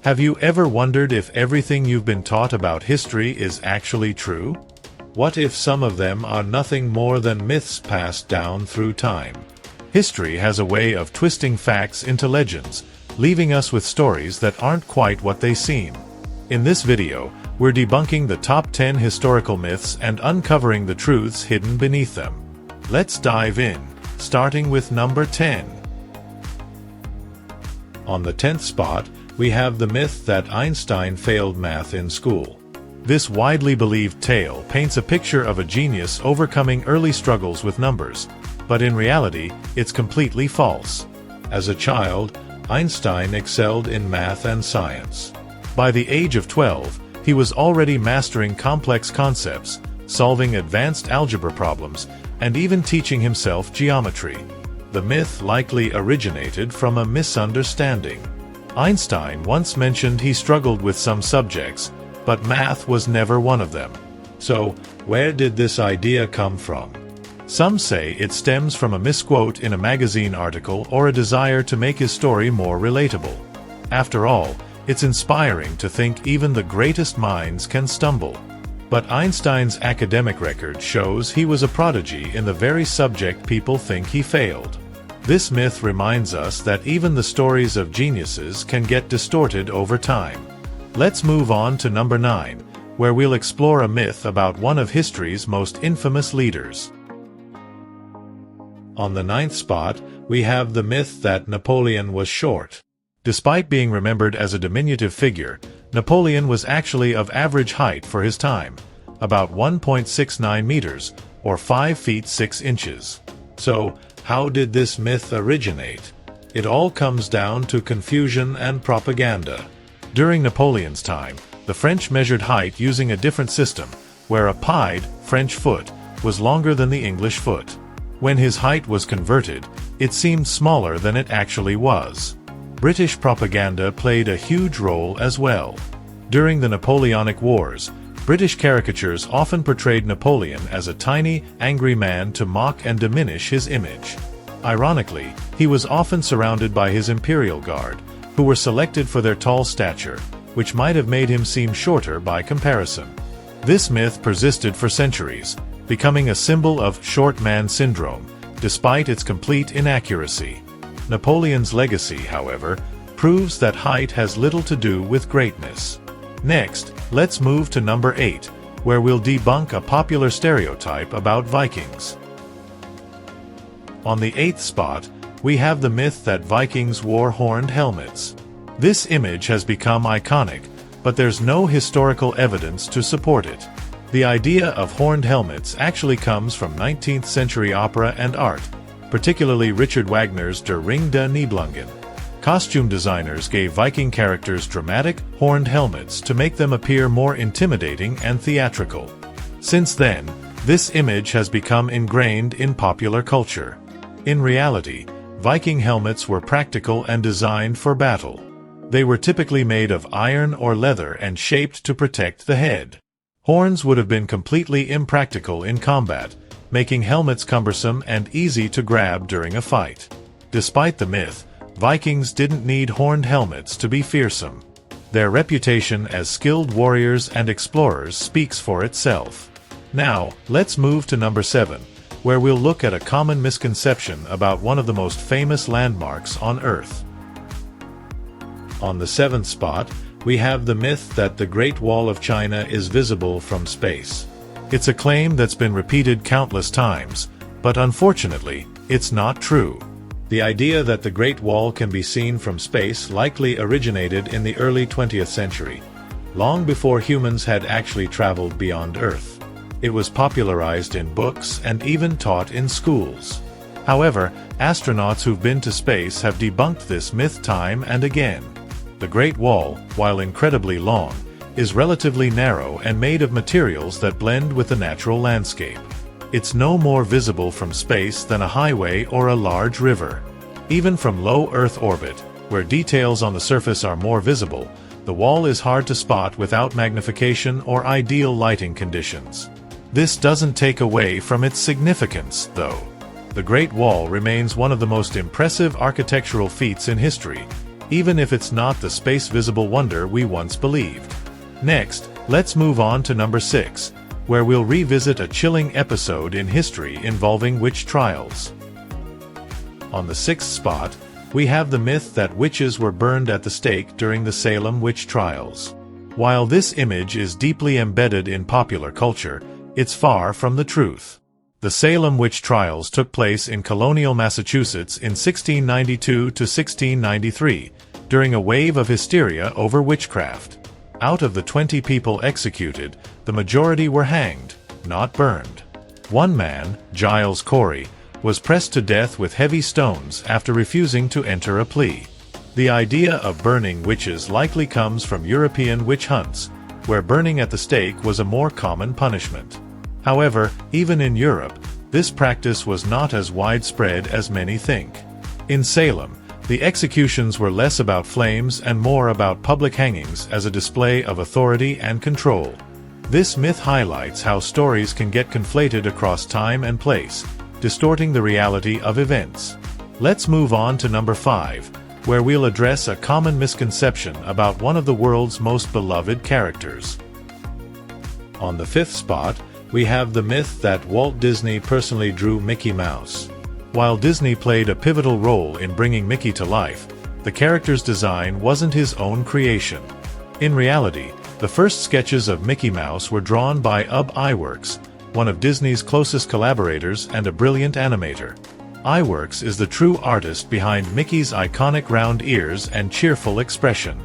Have you ever wondered if everything you've been taught about history is actually true? What if some of them are nothing more than myths passed down through time? History has a way of twisting facts into legends, leaving us with stories that aren't quite what they seem. In this video, we're debunking the top 10 historical myths and uncovering the truths hidden beneath them. Let's dive in, starting with number 10. On the 10th spot, we have the myth that Einstein failed math in school. This widely believed tale paints a picture of a genius overcoming early struggles with numbers, but in reality, it's completely false. As a child, Einstein excelled in math and science. By the age of 12, he was already mastering complex concepts, solving advanced algebra problems, and even teaching himself geometry. The myth likely originated from a misunderstanding. Einstein once mentioned he struggled with some subjects, but math was never one of them. So, where did this idea come from? Some say it stems from a misquote in a magazine article or a desire to make his story more relatable. After all, it's inspiring to think even the greatest minds can stumble. But Einstein's academic record shows he was a prodigy in the very subject people think he failed. This myth reminds us that even the stories of geniuses can get distorted over time. Let's move on to number 9, where we'll explore a myth about one of history's most infamous leaders. On the 9th spot, we have the myth that Napoleon was short. Despite being remembered as a diminutive figure, Napoleon was actually of average height for his time, about 1.69 meters, or 5 feet 6 inches. So, how did this myth originate? It all comes down to confusion and propaganda. During Napoleon's time, the French measured height using a different system, where a pied, French foot, was longer than the English foot. When his height was converted, it seemed smaller than it actually was. British propaganda played a huge role as well. During the Napoleonic Wars, British caricatures often portrayed Napoleon as a tiny, angry man to mock and diminish his image. Ironically, he was often surrounded by his imperial guard, who were selected for their tall stature, which might have made him seem shorter by comparison. This myth persisted for centuries, becoming a symbol of short man syndrome, despite its complete inaccuracy. Napoleon's legacy, however, proves that height has little to do with greatness. Next, let's move to number 8, where we'll debunk a popular stereotype about Vikings. On the 8th spot, we have the myth that Vikings wore horned helmets. This image has become iconic, but there's no historical evidence to support it. The idea of horned helmets actually comes from 19th century opera and art, particularly Richard Wagner's Der Ring der Nibelungen. Costume designers gave Viking characters dramatic, horned helmets to make them appear more intimidating and theatrical. Since then, this image has become ingrained in popular culture. In reality, Viking helmets were practical and designed for battle. They were typically made of iron or leather and shaped to protect the head. Horns would have been completely impractical in combat, making helmets cumbersome and easy to grab during a fight. Despite the myth, Vikings didn't need horned helmets to be fearsome. Their reputation as skilled warriors and explorers speaks for itself. Now, let's move to number 7, where we'll look at a common misconception about one of the most famous landmarks on Earth. On the 7th spot, we have the myth that the Great Wall of China is visible from space. It's a claim that's been repeated countless times, but unfortunately, it's not true. The idea that the Great Wall can be seen from space likely originated in the early 20th century, long before humans had actually traveled beyond Earth. It was popularized in books and even taught in schools. However, astronauts who've been to space have debunked this myth time and again. The Great Wall, while incredibly long, is relatively narrow and made of materials that blend with the natural landscape. It's no more visible from space than a highway or a large river. Even from low Earth orbit, where details on the surface are more visible, the wall is hard to spot without magnification or ideal lighting conditions. This doesn't take away from its significance, though. The Great Wall remains one of the most impressive architectural feats in history, even if it's not the space-visible wonder we once believed. Next, let's move on to number 6, where we'll revisit a chilling episode in history involving witch trials. On the 6th spot, we have the myth that witches were burned at the stake during the Salem witch trials. While this image is deeply embedded in popular culture, it's far from the truth. The Salem witch trials took place in colonial Massachusetts in 1692 to 1693, during a wave of hysteria over witchcraft. Out of the 20 people executed, the majority were hanged, not burned. One man, Giles Corey, was pressed to death with heavy stones after refusing to enter a plea. The idea of burning witches likely comes from European witch hunts, where burning at the stake was a more common punishment. However, even in Europe, this practice was not as widespread as many think. In Salem, the executions were less about flames and more about public hangings as a display of authority and control. This myth highlights how stories can get conflated across time and place, distorting the reality of events. Let's move on to number 5, where we'll address a common misconception about one of the world's most beloved characters. On the 5th spot, we have the myth that Walt Disney personally drew Mickey Mouse. While Disney played a pivotal role in bringing Mickey to life, the character's design wasn't his own creation. In reality, the first sketches of Mickey Mouse were drawn by Ub Iwerks, one of Disney's closest collaborators and a brilliant animator. Iwerks is the true artist behind Mickey's iconic round ears and cheerful expression.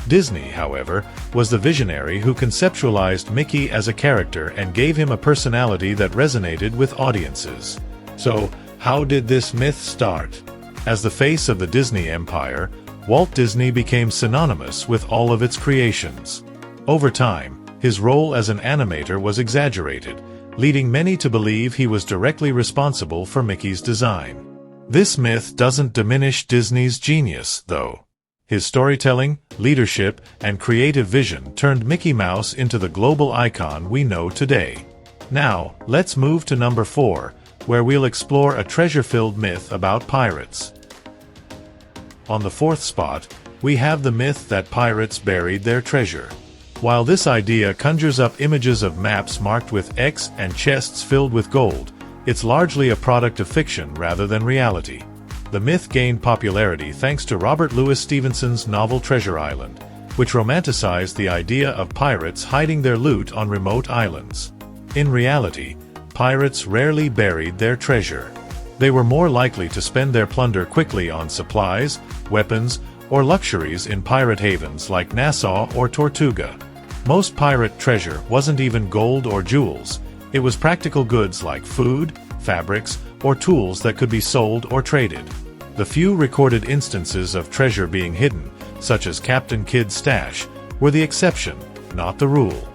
Disney, however, was the visionary who conceptualized Mickey as a character and gave him a personality that resonated with audiences. So, how did this myth start? As the face of the Disney empire, Walt Disney became synonymous with all of its creations. Over time, his role as an animator was exaggerated, leading many to believe he was directly responsible for Mickey's design. This myth doesn't diminish Disney's genius, though. His storytelling, leadership, and creative vision turned Mickey Mouse into the global icon we know today. Now, let's move to number 4, where we'll explore a treasure-filled myth about pirates. On the 4th spot, we have the myth that pirates buried their treasure. While this idea conjures up images of maps marked with X and chests filled with gold, it's largely a product of fiction rather than reality. The myth gained popularity thanks to Robert Louis Stevenson's novel Treasure Island, which romanticized the idea of pirates hiding their loot on remote islands. In reality, pirates rarely buried their treasure. They were more likely to spend their plunder quickly on supplies, weapons, or luxuries in pirate havens like Nassau or Tortuga. Most pirate treasure wasn't even gold or jewels. It was practical goods like food, fabrics, or tools that could be sold or traded. The few recorded instances of treasure being hidden, such as Captain Kidd's stash, were the exception, not the rule.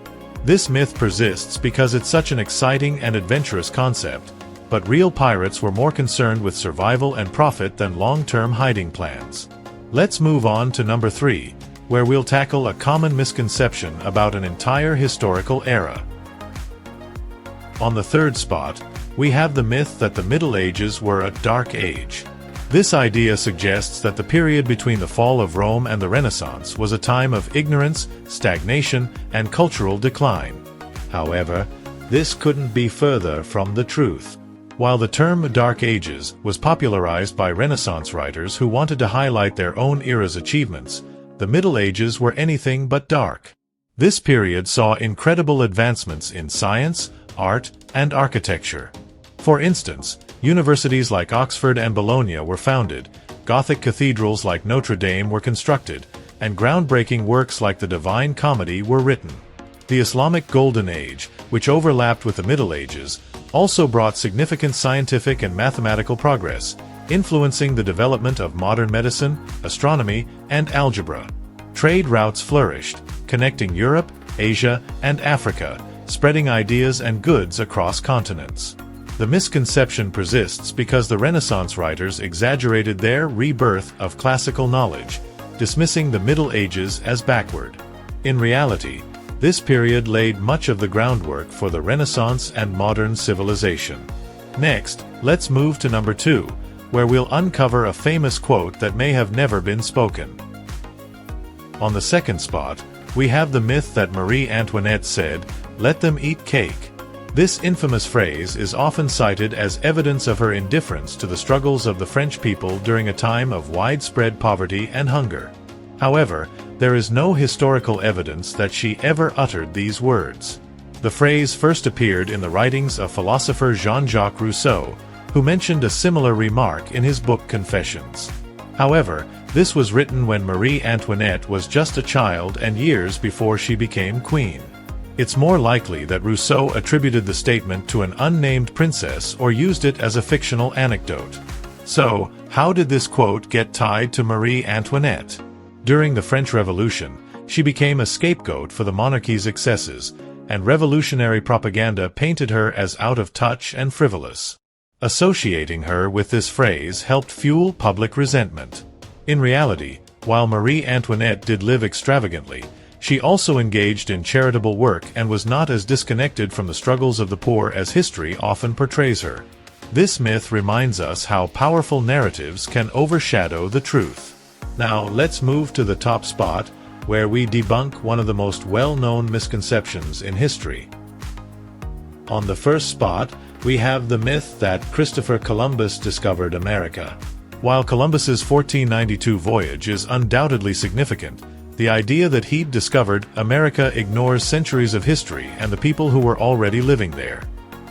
This myth persists because it's such an exciting and adventurous concept, but real pirates were more concerned with survival and profit than long-term hiding plans. Let's move on to number 3, where we'll tackle a common misconception about an entire historical era. On the 3rd spot, we have the myth that the Middle Ages were a dark age. This idea suggests that the period between the fall of Rome and the Renaissance was a time of ignorance, stagnation, and cultural decline. However, this couldn't be further from the truth. While the term Dark Ages was popularized by Renaissance writers who wanted to highlight their own era's achievements, the Middle Ages were anything but dark. This period saw incredible advancements in science, art, and architecture. For instance, universities like Oxford and Bologna were founded, Gothic cathedrals like Notre Dame were constructed, and groundbreaking works like the Divine Comedy were written. The Islamic Golden Age, which overlapped with the Middle Ages, also brought significant scientific and mathematical progress, influencing the development of modern medicine, astronomy, and algebra. Trade routes flourished, connecting Europe, Asia, and Africa, spreading ideas and goods across continents. The misconception persists because the Renaissance writers exaggerated their rebirth of classical knowledge, dismissing the Middle Ages as backward. In reality, this period laid much of the groundwork for the Renaissance and modern civilization. Next, let's move to number 2, where we'll uncover a famous quote that may have never been spoken. On the second spot, we have the myth that Marie Antoinette said, "Let them eat cake." This infamous phrase is often cited as evidence of her indifference to the struggles of the French people during a time of widespread poverty and hunger. However, there is no historical evidence that she ever uttered these words. The phrase first appeared in the writings of philosopher Jean-Jacques Rousseau, who mentioned a similar remark in his book Confessions. However, this was written when Marie Antoinette was just a child and years before she became queen. It's more likely that Rousseau attributed the statement to an unnamed princess or used it as a fictional anecdote. So, how did this quote get tied to Marie Antoinette? During the French Revolution, she became a scapegoat for the monarchy's excesses, and revolutionary propaganda painted her as out of touch and frivolous. Associating her with this phrase helped fuel public resentment. In reality, while Marie Antoinette did live extravagantly, she also engaged in charitable work and was not as disconnected from the struggles of the poor as history often portrays her. This myth reminds us how powerful narratives can overshadow the truth. Now, let's move to the top spot, where we debunk one of the most well-known misconceptions in history. On the first spot, we have the myth that Christopher Columbus discovered America. While Columbus's 1492 voyage is undoubtedly significant, the idea that he'd discovered America ignores centuries of history and the people who were already living there.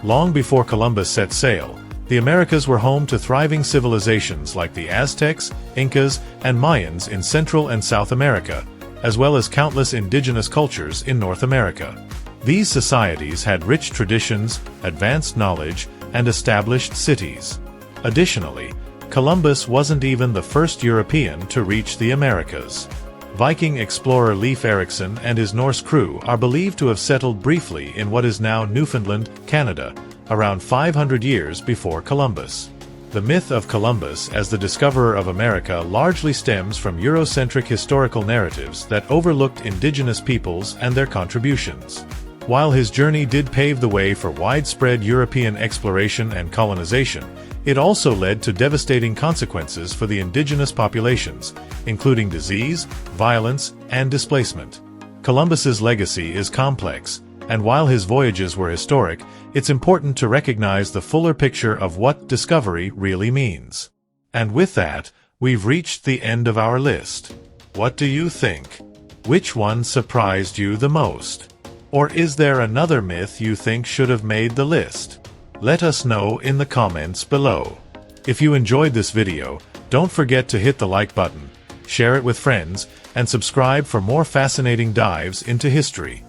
Long before Columbus set sail, the Americas were home to thriving civilizations like the Aztecs, Incas, and Mayans in Central and South America, as well as countless indigenous cultures in North America. These societies had rich traditions, advanced knowledge, and established cities. Additionally, Columbus wasn't even the first European to reach the Americas. Viking explorer Leif Erikson and his Norse crew are believed to have settled briefly in what is now Newfoundland, Canada, around 500 years before Columbus. The myth of Columbus as the discoverer of America largely stems from Eurocentric historical narratives that overlooked indigenous peoples and their contributions. While his journey did pave the way for widespread European exploration and colonization, it also led to devastating consequences for the indigenous populations, including disease, violence, and displacement. Columbus's legacy is complex, and while his voyages were historic, it's important to recognize the fuller picture of what discovery really means. And with that, we've reached the end of our list. What do you think? Which one surprised you the most? Or is there another myth you think should have made the list? Let us know in the comments below. If you enjoyed this video, don't forget to hit the like button, share it with friends, and subscribe for more fascinating dives into history.